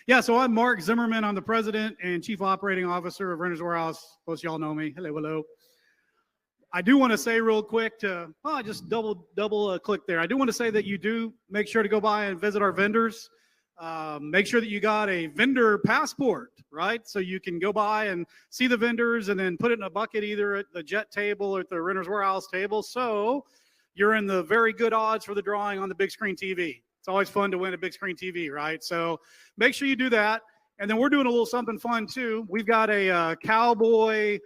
Yeah, so I'm Mark Zimmerman. I'm the president and chief operating officer of Renters Warehouse. Most of y'all know me. Hello, hello. I do want to say real quick to, I just double click there. I do want to say that you do make sure to go by and visit our vendors. Make sure that you got a vendor passport, right? So you can go by and see the vendors and then put it in a bucket either at the Jet table or at the Renters Warehouse table. So you're in the very good odds for the drawing on the big screen TV. It's always fun to win a big screen TV, right? So make sure you do that. And then we're doing a little something fun too. We've got a cowboy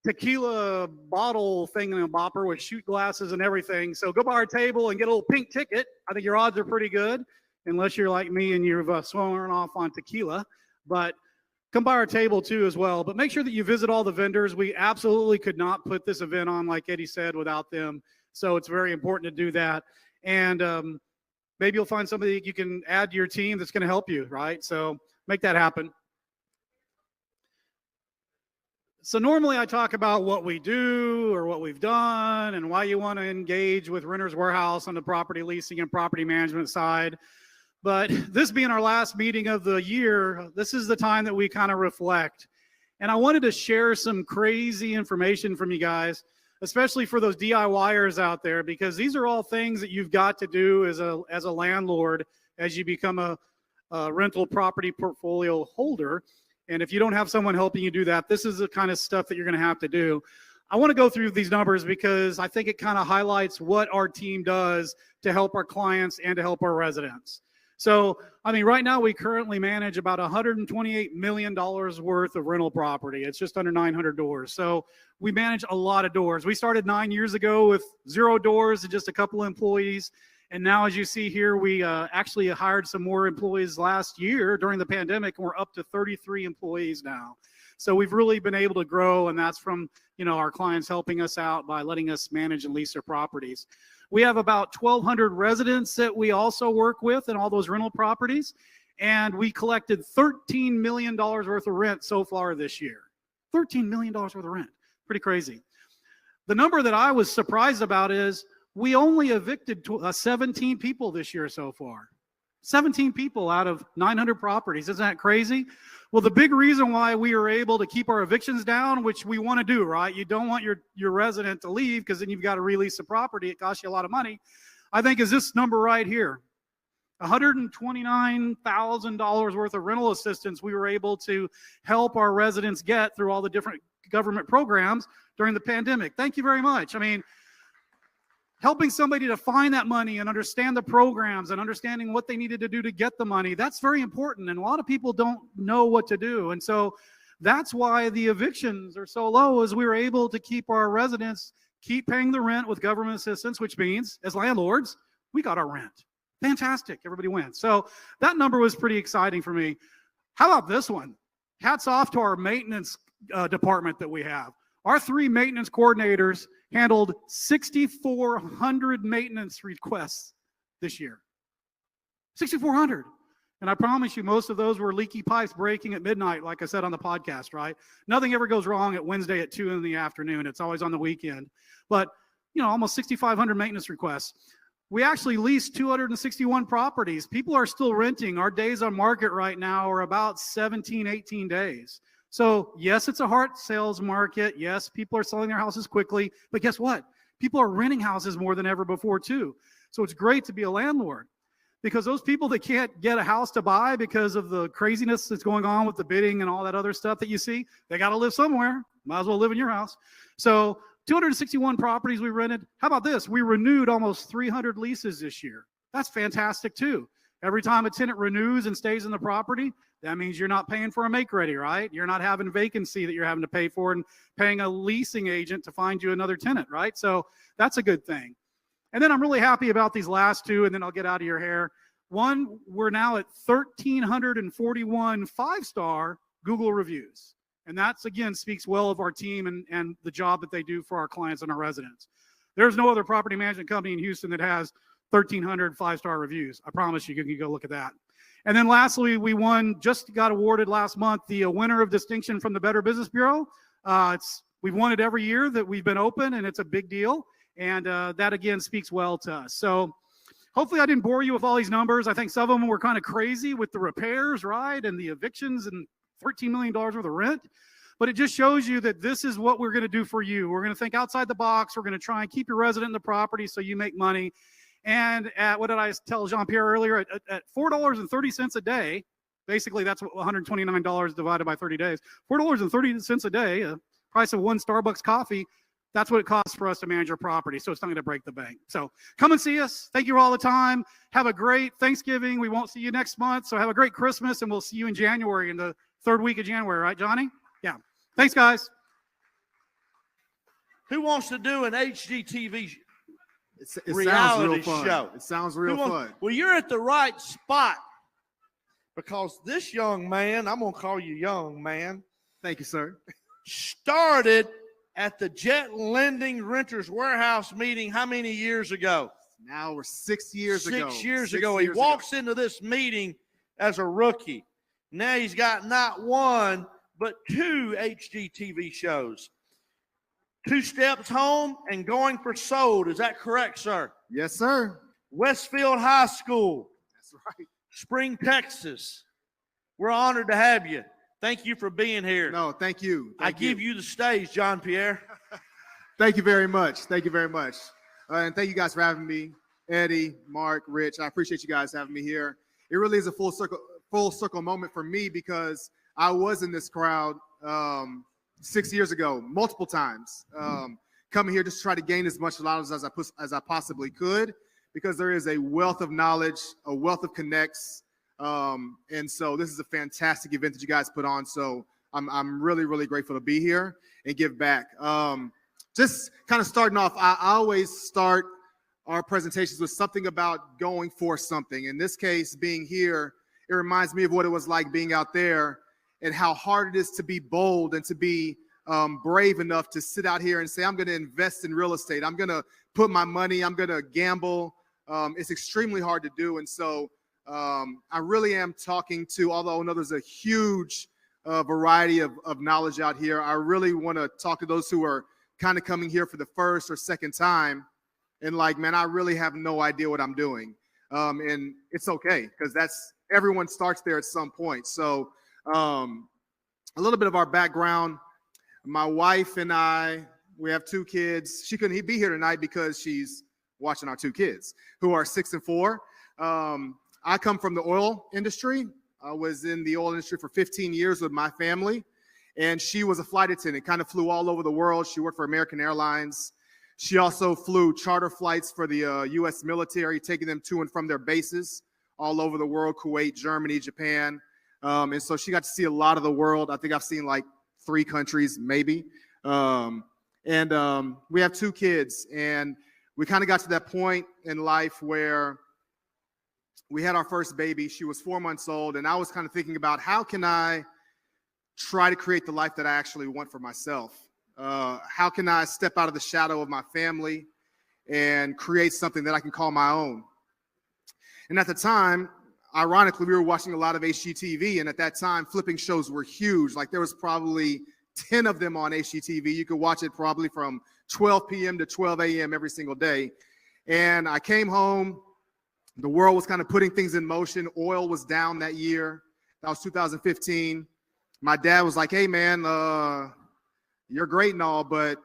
tequila bottle thing in a bopper with shoot glasses and everything. So go by our table and get a little pink ticket. I think your odds are pretty good, unless you're like me and you've sworn off on tequila. But come by our table too as well. But make sure that you visit all the vendors. We absolutely could not put this event on, like Eddie said, without them. So it's very important to do that. And maybe you'll find somebody you can add to your team that's going to help you, right? So make that happen. So normally I talk about what we do or what we've done and why you want to engage with Renters Warehouse on the property leasing and property management side. But this being our last meeting of the year, this is the time that we kind of reflect. And I wanted to share some crazy information from you guys, especially for those DIYers out there, because these are all things that you've got to do as a landlord as you become a rental property portfolio holder. And if you don't have someone helping you do that, this is the kind of stuff that you're going to have to do. I want to go through these numbers because I think it kind of highlights what our team does to help our clients and to help our residents. So, I mean, right now we currently manage about $128 million worth of rental property. It's just under 900 doors. So we manage a lot of doors. We started 9 years ago with 0 doors and just a couple of employees. And now, as you see here, we actually hired some more employees last year during the pandemic, and we're up to 33 employees now. So we've really been able to grow, and that's from, you know, our clients helping us out by letting us manage and lease their properties. We have about 1,200 residents that we also work with in all those rental properties, and we collected $13 million worth of rent so far this year. $13 million worth of rent. Pretty crazy. The number that I was surprised about is we only evicted 17 people this year so far. 17 people out of 900 properties. Isn't that crazy? Well, the big reason why we were able to keep our evictions down, which we want to do, right? You don't want your resident to leave because then you've got to release the property. It costs you a lot of money. I think is this number right here. $129,000 worth of rental assistance we were able to help our residents get through all the different government programs during the pandemic. Thank you very much. I mean, helping somebody to find that money and understand the programs and understanding what they needed to do to get the money, that's very important. And a lot of people don't know what to do. And so that's why the evictions are so low, is we were able to keep our residents keep paying the rent with government assistance, which means as landlords, we got our rent. Fantastic. Everybody wins. So that number was pretty exciting for me. How about this one? Hats off to our maintenance department that we have. Our 3 maintenance coordinators handled 6,400 maintenance requests this year. 6,400. And I promise you, most of those were leaky pipes breaking at midnight, like I said on the podcast, right? Nothing ever goes wrong at Wednesday at 2 in the afternoon. It's always on the weekend. But, you know, almost 6,500 maintenance requests. We actually leased 261 properties. People are still renting. Our days on market right now are about 17, 18 days. So yes, it's a hard sales market. Yes, people are selling their houses quickly, but guess what? People are renting houses more than ever before too. So it's great to be a landlord, because those people that can't get a house to buy because of the craziness that's going on with the bidding and all that other stuff that you see, they got to live somewhere. Might as well live in your house. So 261 properties we rented. How about this? We renewed almost 300 leases this year. That's fantastic too. Every time a tenant renews and stays in the property, that means you're not paying for a make-ready, right? You're not having vacancy that you're having to pay for and paying a leasing agent to find you another tenant, right? So that's a good thing. And then I'm really happy about these last 2, and then I'll get out of your hair. One, we're now at 1,341 5-star Google reviews. And that's, again, speaks well of our team and the job that they do for our clients and our residents. There's no other property management company in Houston that has 1,300 5-star reviews. I promise you can go look at that. And then lastly, we just got awarded last month the winner of distinction from the Better Business Bureau. We've won it every year that we've been open, and it's a big deal. And that, again, speaks well to us. So hopefully I didn't bore you with all these numbers. I think some of them were kind of crazy with the repairs, right? And the evictions and $13 million worth of rent. But it just shows you that this is what we're going to do for you. We're going to think outside the box. We're going to try and keep your resident in the property so you make money. And at, what did I tell Jon Pierre earlier? At $4.30 a day, basically that's what $129 divided by 30 days, $4.30 a day, price of one Starbucks coffee. That's what it costs for us to manage your property. So it's not going to break the bank. So come and see us. Thank you all the time. Have a great Thanksgiving. We won't see you next month. So have a great Christmas, and we'll see you in January, in the third week of January. Right, Johnny? Yeah. Thanks, guys. Who wants to do an HGTV reality show? It sounds real fun. Well, you're at the right spot, because this young man, I'm going to call you young man. Thank you, sir. Started at the Jet Lending Renters Warehouse meeting how many years ago? Now we're 6 years ago. 6 years ago. He walks into this meeting as a rookie. Now he's got not one, but 2 HGTV shows. 2 Steps Home and Going for Sold. Is that correct, sir? Yes, sir. Westfield High School. That's right. Spring, Texas. We're honored to have you. Thank you for being here. No, thank you. I give you the stage, Jon Pierre. Thank you very much. Thank you very much. And thank you guys for having me. Eddie, Mark, Rich, I appreciate you guys having me here. It really is a full circle moment for me, because I was in this crowd 6 years ago, multiple times, coming here just to try to gain as much knowledge as I possibly could, because there is a wealth of knowledge, a wealth of connects. And so this is a fantastic event that you guys put on. So I'm really, really grateful to be here and give back. Just kind of starting off, I always start our presentations with something about going for something. In this case, being here, it reminds me of what it was like being out there, and how hard it is to be bold and to be brave enough to sit out here and say, I'm going to invest in real estate. I'm going to put my money, I'm going to gamble. It's extremely hard to do. And so I really am talking to, although I know there's a huge variety of knowledge out here, I really want to talk to those who are kind of coming here for the first or second time and like, man, I really have no idea what I'm doing. And it's okay, because everyone starts there at some point. So a little bit of our background. My wife and I, we have 2 kids. She couldn't be here tonight because she's watching our 2 kids, who are 6 and 4. I come from the oil industry. I was in the oil industry for 15 years with my family, and she was a flight attendant, kind of flew all over the world. She worked for American Airlines. She also flew charter flights for the U.S. military, taking them to and from their bases all over the world, Kuwait, Germany, Japan. And so she got to see a lot of the world. I think I've seen like 3 countries, maybe. And we have 2 kids, and we kind of got to that point in life where we had our first baby. She was 4 months old, and I was kind of thinking about, how can I try to create the life that I actually want for myself? How can I step out of the shadow of my family and create something that I can call my own? And at the time, ironically, we were watching a lot of HGTV, and at that time, flipping shows were huge. Like, there was probably 10 of them on HGTV. You could watch it probably from 12 p.m. to 12 a.m. every single day. And I came home. The world was kind of putting things in motion. Oil was down that year. That was 2015. My dad was like, hey, man, you're great and all, but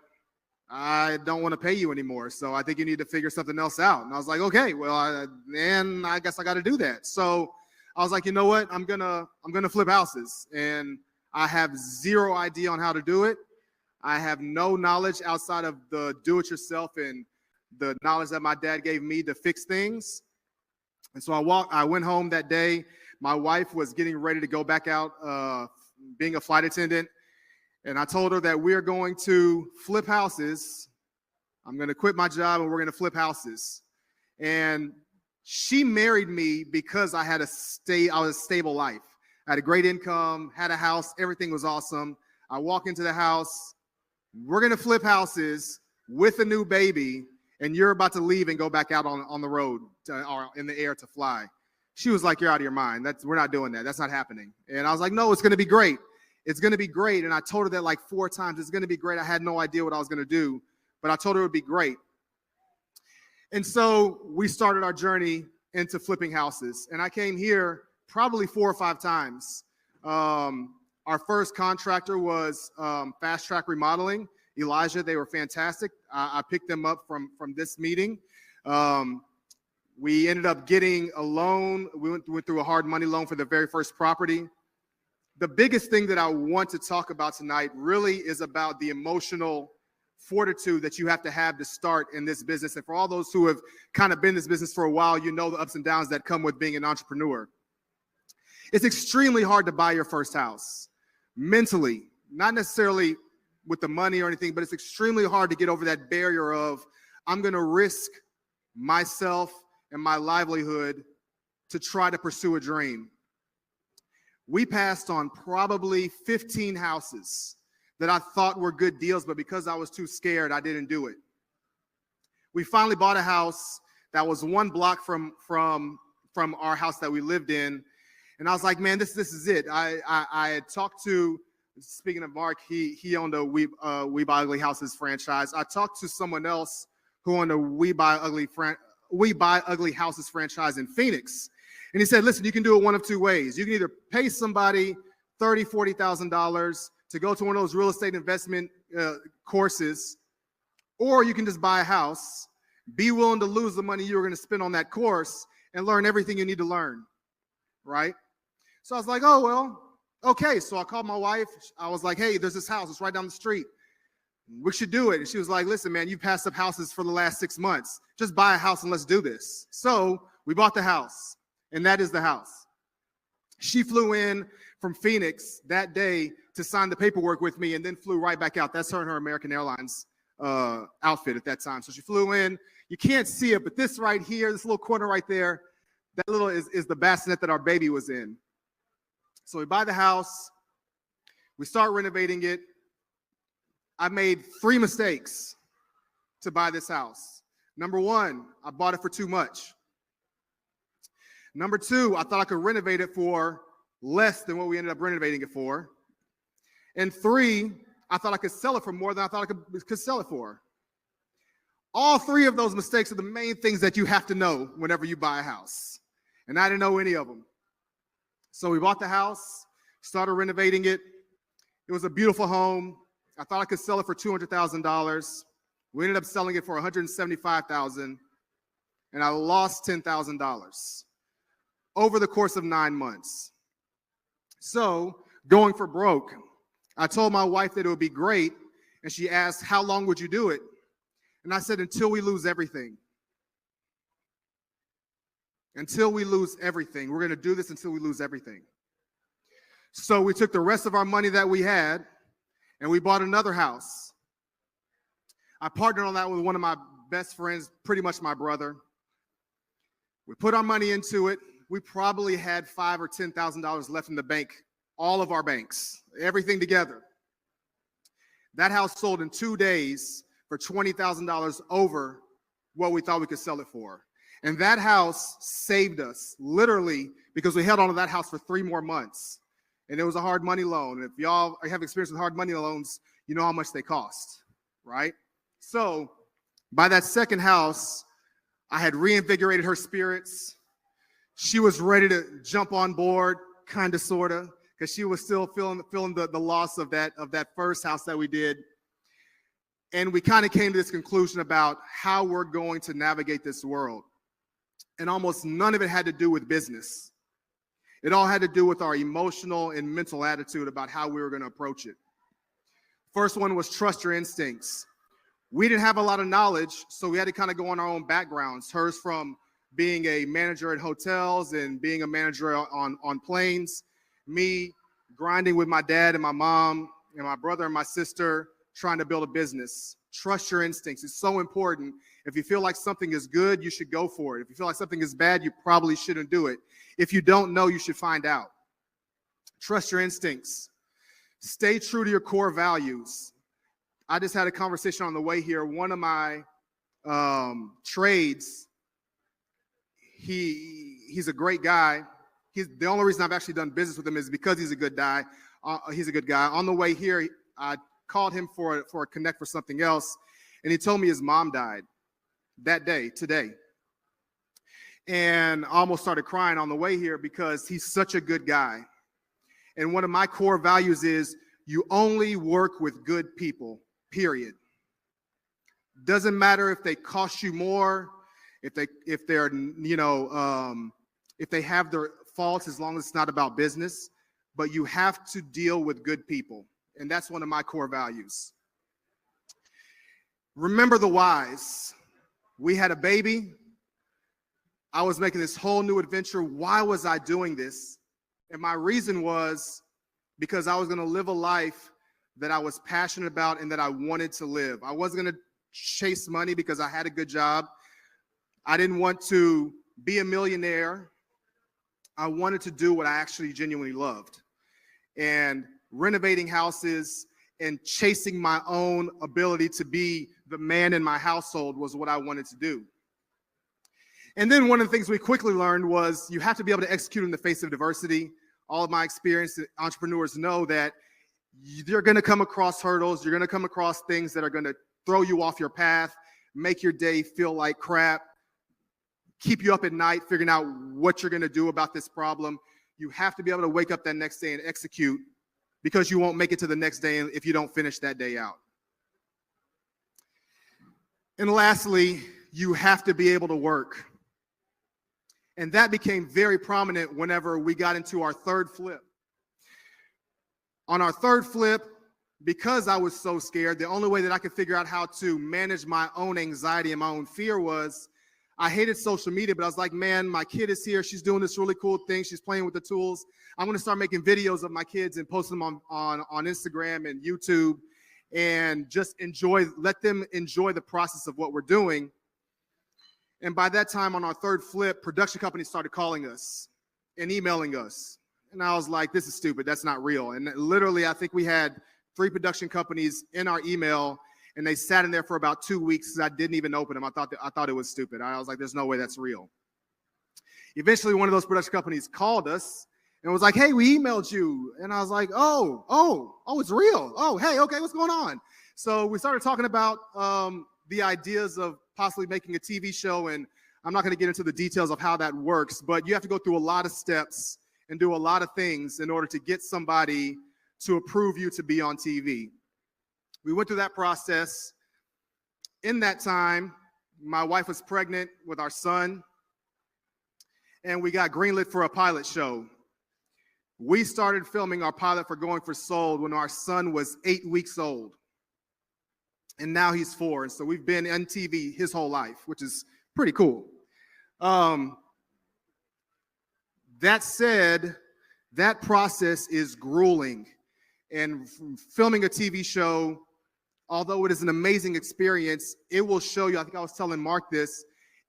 I don't want to pay you anymore. So I think you need to figure something else out. And I was like, okay, well, I guess I got to do that. So I was like, you know what? I'm gonna flip houses, and I have zero idea on how to do it. I have no knowledge outside of the do-it-yourself and the knowledge that my dad gave me to fix things. And so I went home that day. My wife was getting ready to go back out being a flight attendant. And I told her that we are going to flip houses. I'm going to quit my job, and we're going to flip houses. And she married me because I had a stable life. I had a great income, had a house, everything was awesome. I walk into the house, we're going to flip houses with a new baby, and you're about to leave and go back out on the road or in the air to fly. She was like, you're out of your mind. We're not doing that. That's not happening. And I was like, no, it's going to be great. It's going to be great. And I told her that like 4 times. It's going to be great. I had no idea what I was going to do, but I told her it would be great. And so we started our journey into flipping houses. And I came here probably 4 or 5 times. Our first contractor was Fast Track Remodeling, Elijah. They were fantastic. I picked them up from this meeting. We ended up getting a loan. We went through a hard money loan for the very first property. The biggest thing that I want to talk about tonight really is about the emotional fortitude that you have to start in this business. And for all those who have kind of been in this business for a while, you know the ups and downs that come with being an entrepreneur. It's extremely hard to buy your first house mentally, not necessarily with the money or anything, but it's extremely hard to get over that barrier of, I'm going to risk myself and my livelihood to try to pursue a dream. We passed on probably 15 houses that I thought were good deals, but because I was too scared, I didn't do it. We finally bought a house that was 1 block from our house that we lived in. And I was like, man, this is it. I had talked to, speaking of Mark, he owned a We Buy Ugly Houses franchise. I talked to someone else who owned a We Buy Ugly Houses franchise in Phoenix. And he said, listen, you can do it one of 2 ways. You can either pay somebody $30,000, $40,000 to go to one of those real estate investment courses, or you can just buy a house, be willing to lose the money you were going to spend on that course, and learn everything you need to learn, right? So I was like, oh, well, okay. So I called my wife. I was like, hey, there's this house. It's right down the street. We should do it. And she was like, listen, man, you've passed up houses for the last 6 months. Just buy a house and let's do this. So we bought the house, and that is the house. She flew in from Phoenix that day to sign the paperwork with me and then flew right back out. That's her and her American Airlines outfit at that time. So she flew in. You can't see it, but this right here, this little corner right there, that little is the bassinet that our baby was in. So we buy the house. We start renovating it. I made 3 mistakes to buy this house. Number 1, I bought it for too much. Number 2, I thought I could renovate it for less than what we ended up renovating it for. And 3, I thought I could sell it for more than I thought I could sell it for. All 3 of those mistakes are the main things that you have to know whenever you buy a house. And I didn't know any of them. So we bought the house, started renovating it. It was a beautiful home. I thought I could sell it for $200,000. We ended up selling it for $175,000, and I lost $10,000 over the course of 9 months. So going for broke, I told my wife that it would be great, and she asked, how long would you do it? And I said, until we lose everything. Until we lose everything. We're going to do this until we lose everything. So we took the rest of our money that we had, and we bought another house. I partnered on that with one of my best friends, pretty much my brother. We put our money into it. We probably had $5,000 or $10,000 left in the bank, all of our banks, everything together. That house sold in 2 days for $20,000 over what we thought we could sell it for. And that house saved us, literally, because we held on to that house for 3 more months. And it was a hard money loan. And if y'all have experience with hard money loans, you know how much they cost, right? So by that second house, I had reinvigorated her spirits. She was ready to jump on board, kind of, sort of, because she was still feeling the loss of that first house that we did. And we kind of came to this conclusion about how we're going to navigate this world. And almost none of it had to do with business. It all had to do with our emotional and mental attitude about how we were going to approach it. First one was trust your instincts. We didn't have a lot of knowledge, so we had to kind of go on our own backgrounds. Hers from being a manager at hotels and being a manager on planes. Me grinding with my dad and my mom and my brother and my sister trying to build a business. Trust your instincts. It's so important. If you feel like something is good, you should go for it. If you feel like something is bad, you probably shouldn't do it. If you don't know, you should find out. Trust your instincts. Stay true to your core values. I just had a conversation on the way here. One of my trades, he's a great guy. The only reason I've actually done business with him is because he's a good guy. He's a good guy. On the way here, I called him for a connect for something else, and he told me his mom died that day, today. And I almost started crying on the way here because he's such a good guy. And one of my core values is you only work with good people, period. Doesn't matter if they cost you more, if they're if they have their faults, as long as it's not about business, but you have to deal with good people. And that's one of my core values. Remember the whys. We had a baby. I was making this whole new adventure. Why was I doing this? And my reason was because I was going to live a life that I was passionate about and that I wanted to live. I wasn't going to chase money because I had a good job. I didn't want to be a millionaire. I wanted to do what I actually genuinely loved. And renovating houses and chasing my own ability to be the man in my household was what I wanted to do. And then one of the things we quickly learned was you have to be able to execute in the face of diversity. All of my experienced entrepreneurs know that you're going to come across hurdles. You're going to come across things that are going to throw you off your path, make your day feel like crap, keep you up at night figuring out what you're going to do about this problem. You have to be able to wake up that next day and execute, because you won't make it to the next day if you don't finish that day out. And lastly, you have to be able to work. And that became very prominent whenever we got into our third flip. On our third flip, because I was so scared, the only way that I could figure out how to manage my own anxiety and my own fear was I hated social media, but I was like, man, my kid is here. She's doing this really cool thing. She's playing with the tools. I'm going to start making videos of my kids and post them on Instagram and YouTube, and just let them enjoy the process of what we're doing. And by that time, on our third flip, production companies started calling us and emailing us. And I was like, this is stupid. That's not real. And literally, I think we had 3 production companies in our email, and they sat in there for about 2 weeks because I didn't even open them. I thought it was stupid. I was like, there's no way that's real. Eventually, one of those production companies called us and was like, hey, we emailed you. And I was like, oh, it's real. Oh, hey, okay, what's going on? So we started talking about the ideas of possibly making a TV show, and I'm not going to get into the details of how that works, but you have to go through a lot of steps and do a lot of things in order to get somebody to approve you to be on TV. We went through that process. In that time, my wife was pregnant with our son, and we got greenlit for a pilot show. We started filming our pilot for Going for Sold when our son was 8 weeks old. And now he's 4. So we've been on TV his whole life, which is pretty cool. That said, that process is grueling. And filming a TV show, although it is an amazing experience, it will show you, I think I was telling Mark this,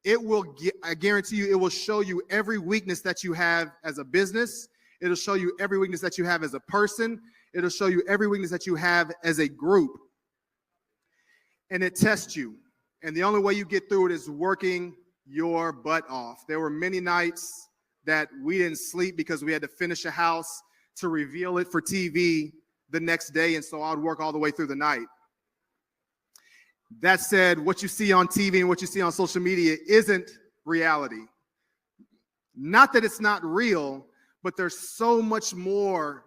I guarantee you, it will show you every weakness that you have as a business. It'll show you every weakness that you have as a person. It'll show you every weakness that you have as a group. And it tests you. And the only way you get through it is working your butt off. There were many nights that we didn't sleep because we had to finish a house to reveal it for TV the next day. And so I would work all the way through the night. That said, what you see on TV and what you see on social media isn't reality. Not that it's not real, but there's so much more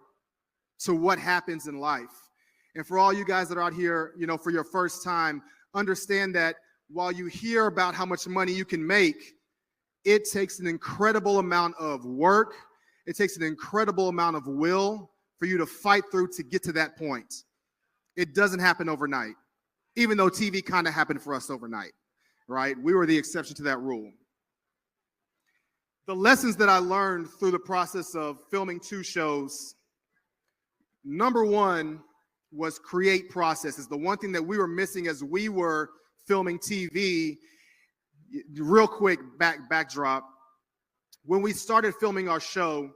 to what happens in life. And for all you guys that are out here, for your first time, understand that while you hear about how much money you can make, it takes an incredible amount of work. It takes an incredible amount of will for you to fight through to get to that point. It doesn't happen overnight, even though TV kind of happened for us overnight, right? We were the exception to that rule. The lessons that I learned through the process of filming 2 shows, number 1 was create processes. The one thing that we were missing as we were filming TV, real quick backdrop, when we started filming our show,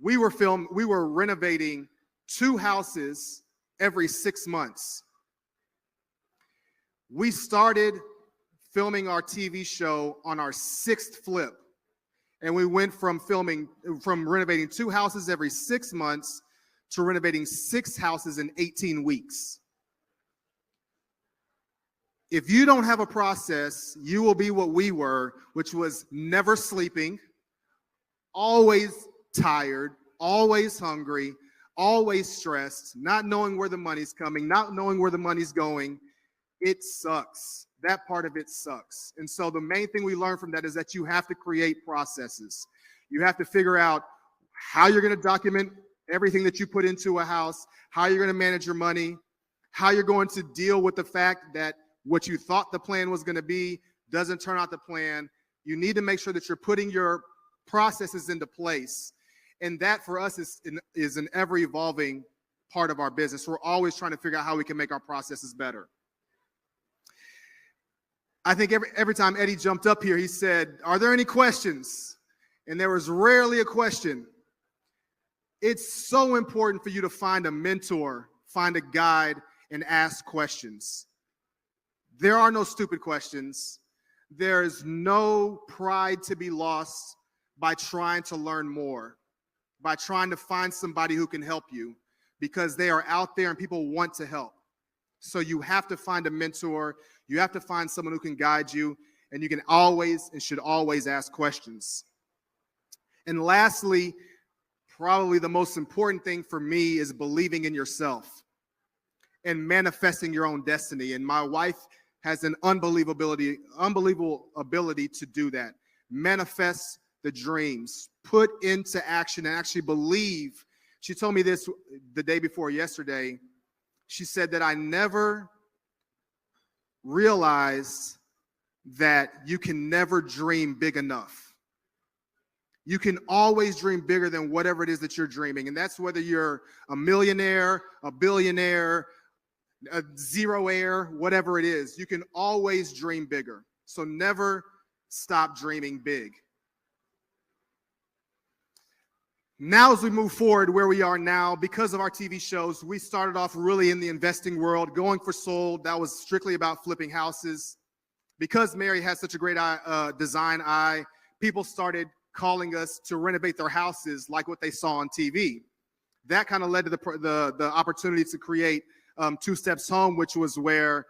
we were renovating 2 houses every 6 months. We started filming our TV show on our 6th flip. And we went from renovating 2 houses every 6 months to renovating 6 houses in 18 weeks. If you don't have a process, you will be what we were, which was never sleeping, always tired, always hungry, always stressed, not knowing where the money's coming, not knowing where the money's going. It sucks. That part of it sucks. And so the main thing we learn from that is that you have to create processes. You have to figure out how you're going to document everything that you put into a house, how you're going to manage your money, how you're going to deal with the fact that what you thought the plan was going to be doesn't turn out the plan. You need to make sure that you're putting your processes into place. And that for us is an ever evolving part of our business. We're always trying to figure out how we can make our processes better. I think every time Eddie jumped up here, he said, "Are there any questions?" And there was rarely a question. It's so important for you to find a mentor, find a guide, and ask questions. There are no stupid questions. There is no pride to be lost by trying to learn more, by trying to find somebody who can help you, because they are out there and people want to help. So you have to find a mentor. You have to find someone who can guide you, and you can always and should always ask questions. And lastly, probably the most important thing for me is believing in yourself and manifesting your own destiny. And my wife has an unbelievable ability to do that. Manifest the dreams, put into action, and actually believe. She told me this the day before yesterday. She said that I never realized that you can never dream big enough. You can always dream bigger than whatever it is that you're dreaming. And that's whether you're a millionaire, a billionaire, a zero-air, whatever it is. You can always dream bigger. So never stop dreaming big. Now, as we move forward where we are now, because of our TV shows, we started off really in the investing world, going for sold. That was strictly about flipping houses. Because Mary has such a great design eye, people started calling us to renovate their houses like what they saw on TV. That kind of led to the opportunity to create Two Steps Home, which was where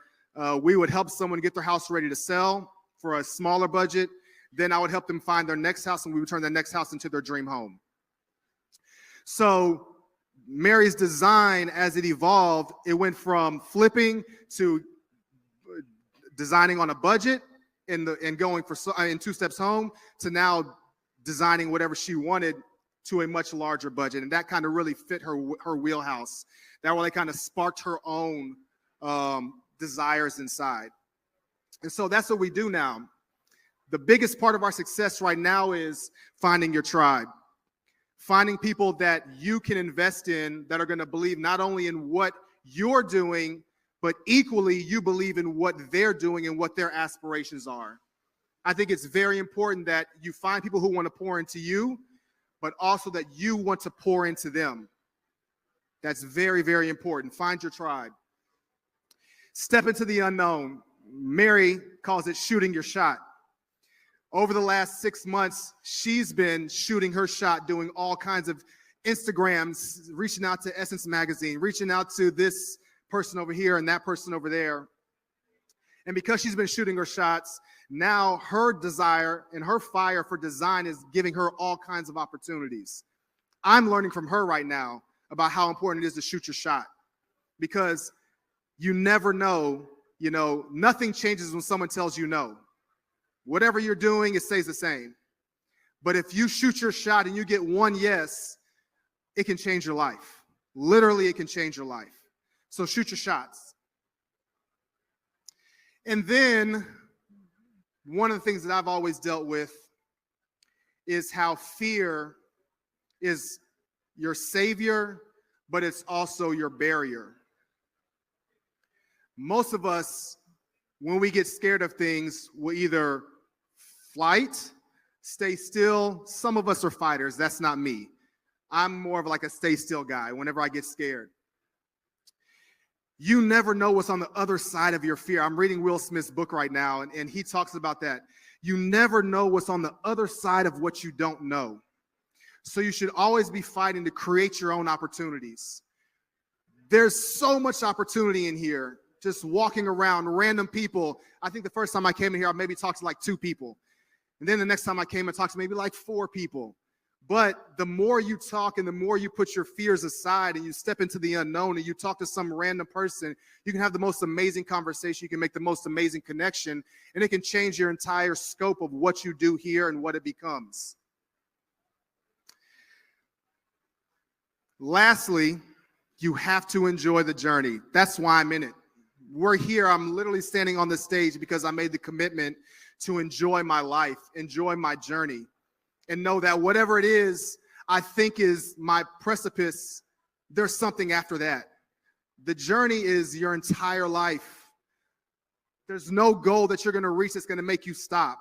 we would help someone get their house ready to sell for a smaller budget. Then I would help them find their next house, and we would turn their next house into their dream home. So Mary's design, as it evolved, it went from flipping to designing on a budget and going for in Two Steps Home to now designing whatever she wanted to a much larger budget. And that kind of really fit her wheelhouse. That really kind of sparked her own desires inside. And so that's what we do now. The biggest part of our success right now is finding your tribe. Finding people that you can invest in that are going to believe not only in what you're doing, but equally you believe in what they're doing and what their aspirations are. I think it's very important that you find people who want to pour into you, but also that you want to pour into them. That's very, very important. Find your tribe. Step into the unknown. Mary calls it shooting your shot. Over the last 6 months, she's been shooting her shot, doing all kinds of Instagrams, reaching out to Essence Magazine, reaching out to this person over here and that person over there. And because she's been shooting her shots, now her desire and her fire for design is giving her all kinds of opportunities. I'm learning from her right now about how important it is to shoot your shot, because you never know, nothing changes when someone tells you no. Whatever you're doing, it stays the same. But if you shoot your shot and you get one yes, it can change your life. Literally, it can change your life. So shoot your shots. And then one of the things that I've always dealt with is how fear is your savior, but it's also your barrier. Most of us, when we get scared of things, we'll either flight, stay still. Some of us are fighters. That's not me. I'm more of like a stay still guy whenever I get scared. You never know what's on the other side of your fear. I'm reading Will Smith's book right now, and he talks about that. You never know what's on the other side of what you don't know. So you should always be fighting to create your own opportunities. There's so much opportunity in here. just walking around, random people. I think the first time I came in here, I maybe talked to like 2 people. And then the next time I came and talked to maybe like 4 people. But the more you talk and the more you put your fears aside and you step into the unknown and you talk to some random person, you can have the most amazing conversation. You can make the most amazing connection, and it can change your entire scope of what you do here and what it becomes. Lastly, you have to enjoy the journey. That's why I'm in it. We're here. I'm literally standing on the stage because I made the commitment to enjoy my life, enjoy my journey, and know that whatever it is I think is my precipice, there's something after that. The journey is your entire life. There's no goal that you're going to reach that's going to make you stop.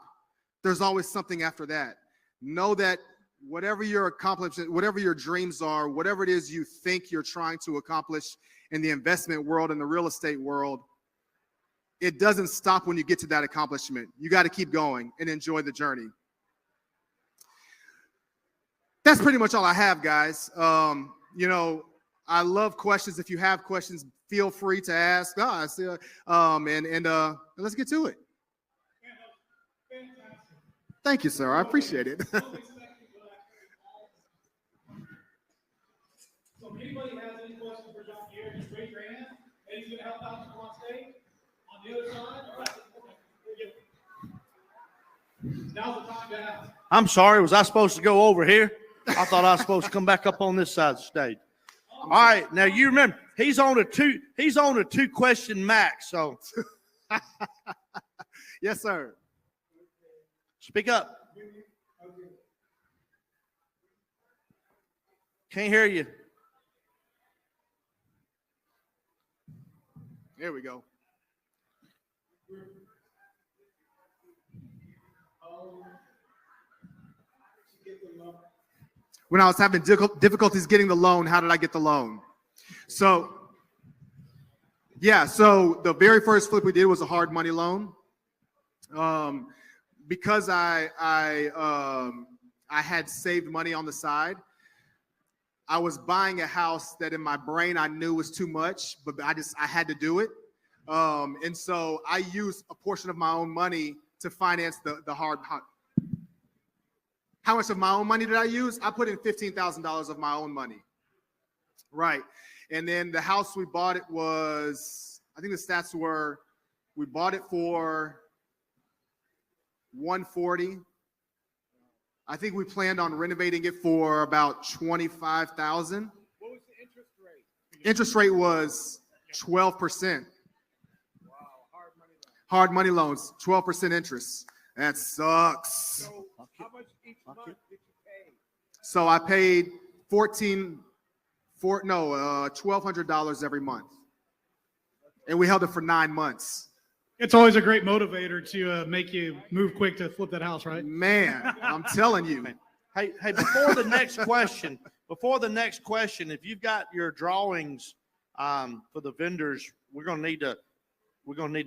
There's always something after that. Know that whatever your accomplishment, whatever your dreams are, whatever it is you think you're trying to accomplish in the investment world and the real estate world, it doesn't stop when you get to that accomplishment. You got to keep going and enjoy the journey. That's pretty much all I have, guys. I love questions. If you have questions, feel free to ask us. Let's get to it. Thank you, sir. I appreciate it. So if anybody has any questions for Jon Pierre, just raise your hand, and he's going to help out you on stage. On the other side, all right. Now's the time to ask. I'm sorry, was I supposed to go over here? I thought I was supposed to come back up on this side of the stage. All right, now you remember he's on a 2-question max. So, Yes, sir. speak up. Can't hear you. There we go. When I was having difficulties getting the loan, how did I get the loan? So the very first flip we did was a hard money loan. Because I had saved money on the side, I was buying a house that in my brain I knew was too much, but I had to do it. And so I used a portion of my own money to finance the hard. How much of my own money did I use? I put in $15,000 of my own money. Right. And then the house we bought, it was, I think the stats were, we bought it for $140,000. I think we planned on renovating it for about $25,000. What was the interest rate? Interest rate was 12%. Wow, Hard money loans, 12% interest. That sucks. So how much each month did you pay? So I paid $1,200 every month. And we held it for 9 months. It's always a great motivator to make you move quick to flip that house, right? Man, I'm telling you. Hey, before the next question, if you've got your drawings for the vendors, we're gonna need to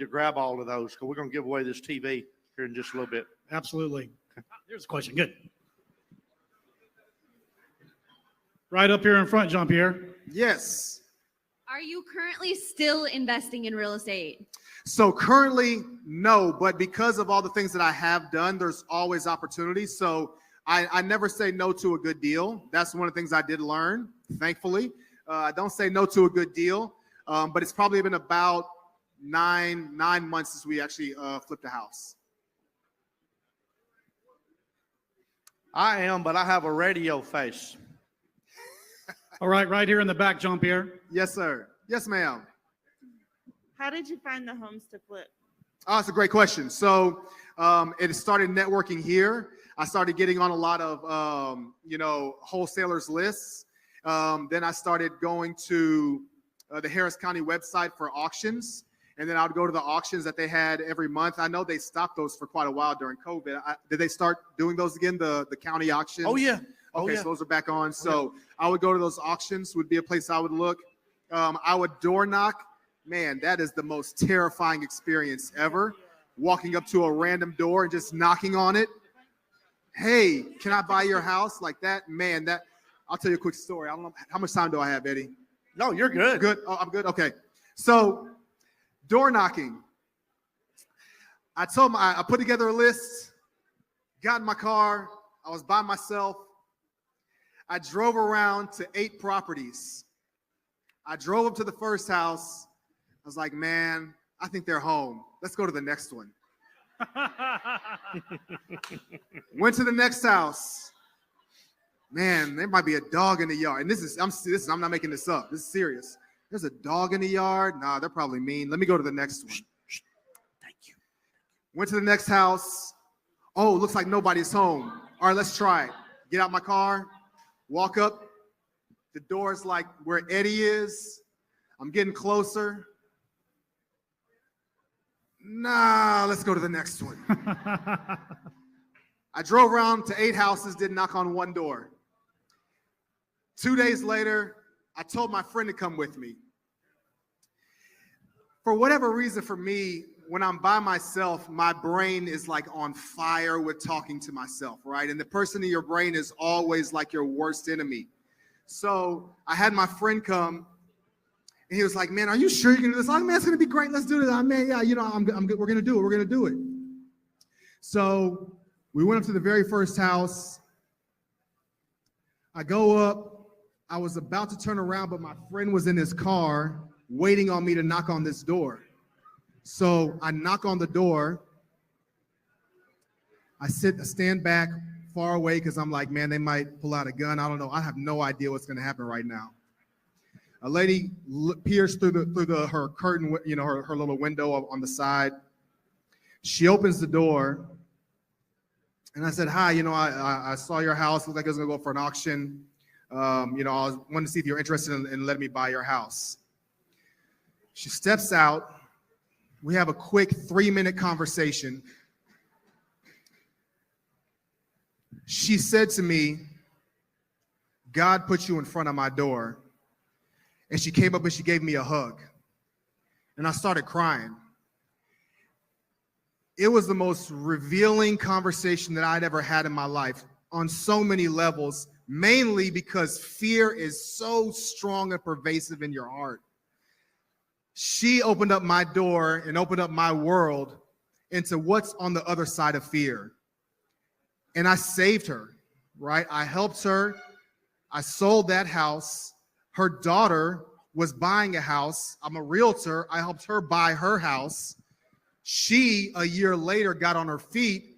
grab all of those because we're gonna give away this TV here in just a little bit. Absolutely. Here's a question. Good. Right up here in front, Jon Pierre. Yes. Are you currently still investing in real estate? So currently, no, but because of all the things that I have done, there's always opportunities. So I never say no to a good deal. That's one of the things I did learn, thankfully. I don't say no to a good deal, but it's probably been about nine months since we actually flipped a house. I am, but I have a radio face. All right, right here in the back, Jon Pierre. Yes, sir. Yes, ma'am. How did you find the homes to flip? Oh, that's a great question. So it started networking here. I started getting on a lot of, wholesalers lists. Then I started going to the Harris County website for auctions. And then I would go to the auctions that they had every month. I know they stopped those for quite a while during COVID. Did they start doing those again, the county auctions? Oh, yeah. Okay, so those are back on. So I would go to those auctions, would be a place I would look. I would door knock. Man, that is the most terrifying experience ever. Walking up to a random door and just knocking on it. Hey, can I buy your house? Like that, man, I'll tell you a quick story. I don't know, how much time do I have, Eddie? No, you're good. Good, oh, I'm good, okay. So Door knocking. I told him, I put together a list, got in my car. I was by myself. I drove around to 8 properties. I drove up to the first house. I was like, man, I think they're home. Let's go to the next one. Went to the next house. Man, there might be a dog in the yard. And I'm not making this up. This is serious. There's a dog in the yard. Nah, they're probably mean. Let me go to the next one. Thank you. Went to the next house. Oh, looks like nobody's home. All right, let's try it. Get out my car, walk up. The door's like where Eddie is. I'm getting closer. Nah, let's go to the next one. I drove around to 8 houses, didn't knock on one door. 2 days later, I told my friend to come with me. For whatever reason, for me, when I'm by myself, my brain is like on fire with talking to myself, right? And the person in your brain is always like your worst enemy. So I had my friend come, and he was like, man, are you sure you're gonna do this? I'm like, man, it's gonna be great. Let's do this. Man, yeah, I'm good. We're gonna do it. We're gonna do it. So we went up to the very first house. I go up. I was about to turn around, but my friend was in his car waiting on me to knock on this door. So I knock on the door. I stand back far away because I'm like, man, they might pull out a gun. I don't know. I have no idea what's going to happen right now. A lady peers through her curtain, her little window on the side. She opens the door, and I said, hi, I saw your house. Looked like it was going to go for an auction. I wanted to see if you're interested in letting me buy your house. She steps out. We have a quick 3-minute conversation. She said to me, God put you in front of my door. And she came up and she gave me a hug. And I started crying. It was the most revealing conversation that I'd ever had in my life on so many levels, mainly because fear is so strong and pervasive in your heart. She opened up my door and opened up my world into what's on the other side of fear. And I saved her, right? I helped her. I sold that house. Her daughter was buying a house. I'm a realtor. I helped her buy her house. She, a year later, got on her feet.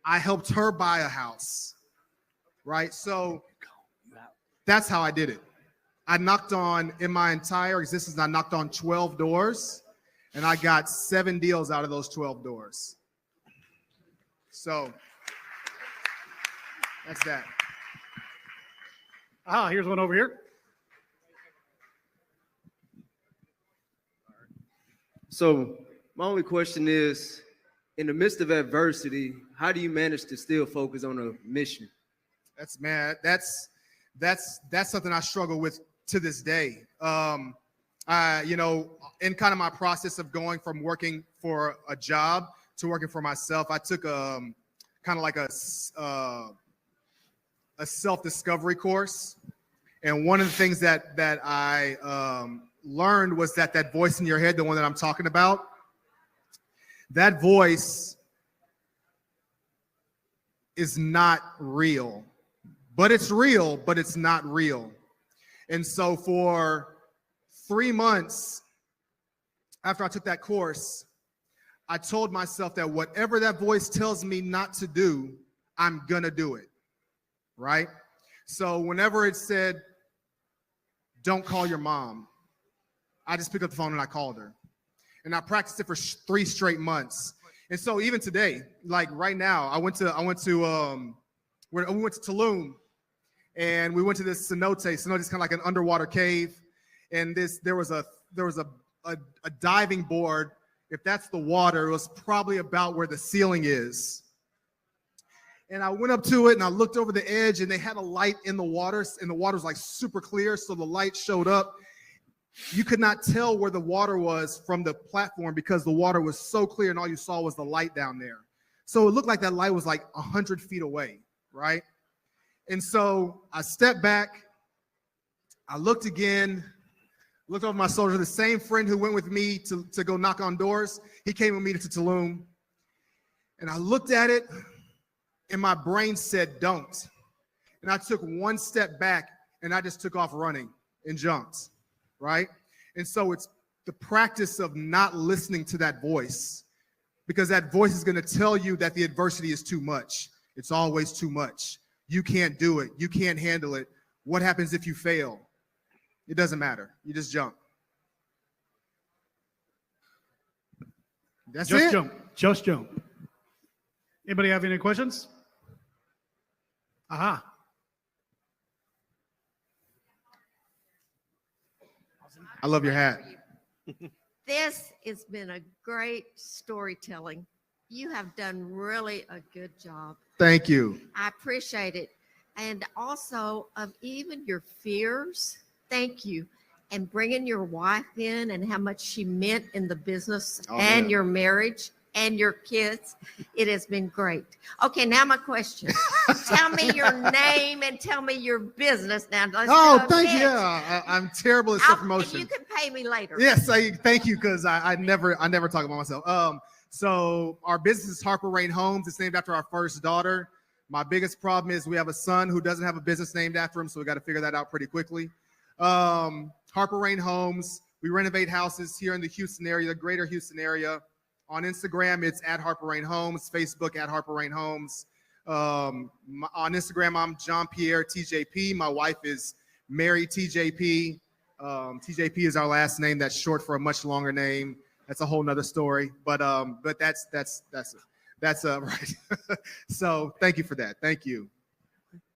I helped her buy a house, right? So that's how I did it. I knocked on, in my entire existence, I knocked on 12 doors, and I got 7 deals out of those 12 doors. So that's that. Here's one over here. So my only question is, in the midst of adversity, how do you manage to still focus on a mission? That's something I struggle with to this day. In kind of my process of going from working for a job to working for myself, I took kind of like a self-discovery course. And one of the things that I learned was that voice in your head, the one that I'm talking about, that voice is not real. But it's real, but it's not real. And so for 3 months after I took that course, I told myself that whatever that voice tells me not to do, I'm gonna do it, right? So whenever it said, don't call your mom, I just picked up the phone and I called her. And I practiced it for 3 straight months. And so even today, like right now, we went to Tulum, and we went to this cenote. Cenote is kind of like an underwater cave. And there was a diving board. If that's the water, it was probably about where the ceiling is. And I went up to it and I looked over the edge, and they had a light in the water, and the water was like super clear. So the light showed up. You could not tell where the water was from the platform because the water was so clear, and all you saw was the light down there. So it looked like that light was like 100 feet away, right? And so I stepped back, I looked again, Looked over my shoulder. The same friend who went with me to go knock on doors, he came with me to Tulum. And I looked at it, and my brain said, don't. And I took one step back, and I just took off running and jumped, right? And so it's the practice of not listening to that voice, because that voice is going to tell you that the adversity is too much. It's always too much. You can't do it. You can't handle it. What happens if you fail? It doesn't matter. You just jump. That's Just it. jump. Just jump. Anybody have any questions? Aha. I love your hat. This has been a great storytelling. You have done really a good job. Thank you. I appreciate it. And also of even your fears, thank you. And bringing your wife in and how much she meant in the business Oh, and yeah. your marriage and your kids. It has been great. Okay, now my question. Tell me your name and tell me your business now. Let's Oh, do a thank you. pitch. Yeah, I'm terrible at You self-promotion. can pay me later. Yes, thank you, because I never talk about myself. So our business is Harper Raine Homes. It's named after our first daughter. My biggest problem is we have a son who doesn't have a business named after him, so we got to figure that out pretty quickly. Harper Raine Homes. We renovate houses here in the Houston area, the greater Houston area. On Instagram, it's at Harper Raine Homes. Facebook at Harper Raine Homes. On Instagram, I'm Jon Pierre TJP. My wife is Mary TJP. TJP is our last name. That's short for a much longer name. That's a whole nother story. But that's right. So thank you for that. Thank you.